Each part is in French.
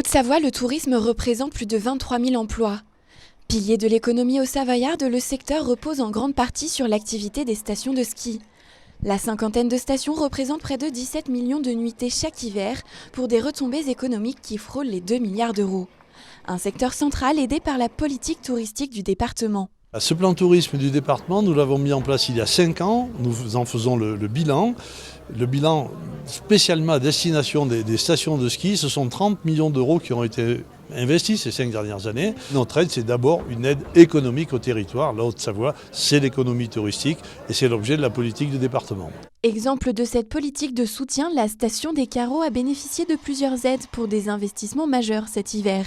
Haute-Savoie, le tourisme représente plus de 23 000 emplois. Pilier de l'économie haut-savoyarde, le secteur repose en grande partie sur l'activité des stations de ski. La cinquantaine de stations représente près de 17 millions de nuitées chaque hiver pour des retombées économiques qui frôlent les 2 milliards d'euros. Un secteur central aidé par la politique touristique du département. Ce plan tourisme du département, nous l'avons mis en place il y a 5 ans. Nous en faisons le bilan. Le bilan spécialement à destination des stations de ski, ce sont 30 millions d'euros qui ont été investis ces 5 dernières années. Notre aide, c'est d'abord une aide économique au territoire. La Haute-Savoie, c'est l'économie touristique et c'est l'objet de la politique du département. Exemple de cette politique de soutien, la station des Carreaux a bénéficié de plusieurs aides pour des investissements majeurs cet hiver.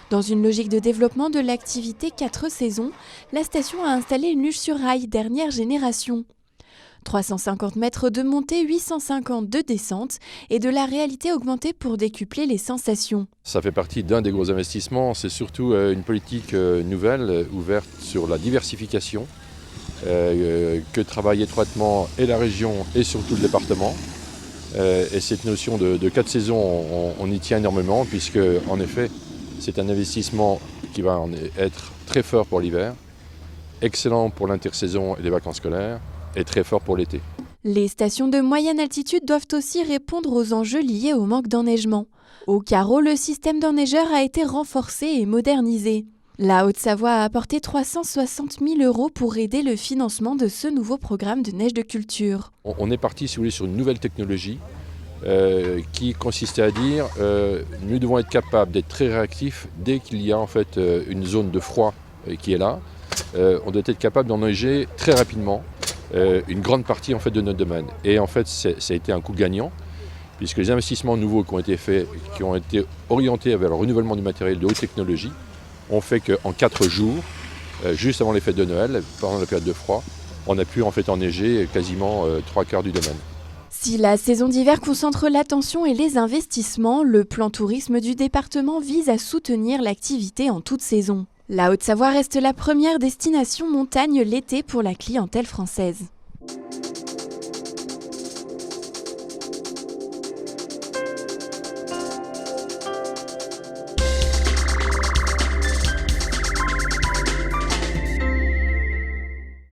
Dans une logique de développement de l'activité 4 saisons, la station a installé une luge sur rail dernière génération. 350 mètres de montée, 850 de descente et de la réalité augmentée pour décupler les sensations. Ça fait partie d'un des gros investissements, c'est surtout une politique nouvelle ouverte sur la diversification que travaille étroitement et la région et surtout le département. Et cette notion de 4 saisons, on y tient énormément puisque en effet c'est un investissement qui va être très fort pour l'hiver, excellent pour l'intersaison et les vacances scolaires, et très fort pour l'été. Les stations de moyenne altitude doivent aussi répondre aux enjeux liés au manque d'enneigement. Au Carreau, le système d'enneigeurs a été renforcé et modernisé. La Haute-Savoie a apporté 360 000 € pour aider le financement de ce nouveau programme de neige de culture. On est parti, si vous voulez, sur une nouvelle technologie qui consistait à dire nous devons être capables d'être très réactifs dès qu'il y a en fait une zone de froid qui est là. On doit être capable d'enneiger très rapidement une grande partie en fait de notre domaine. Et en fait, ça a été un coup gagnant puisque les investissements nouveaux qui ont été faits, qui ont été orientés vers le renouvellement du matériel de haute technologie, ont fait qu'en 4 jours, juste avant les fêtes de Noël, pendant la période de froid, on a pu en fait enneiger quasiment 3/4 du domaine. Si la saison d'hiver concentre l'attention et les investissements, le plan tourisme du département vise à soutenir l'activité en toute saison. La Haute-Savoie reste la première destination montagne l'été pour la clientèle française.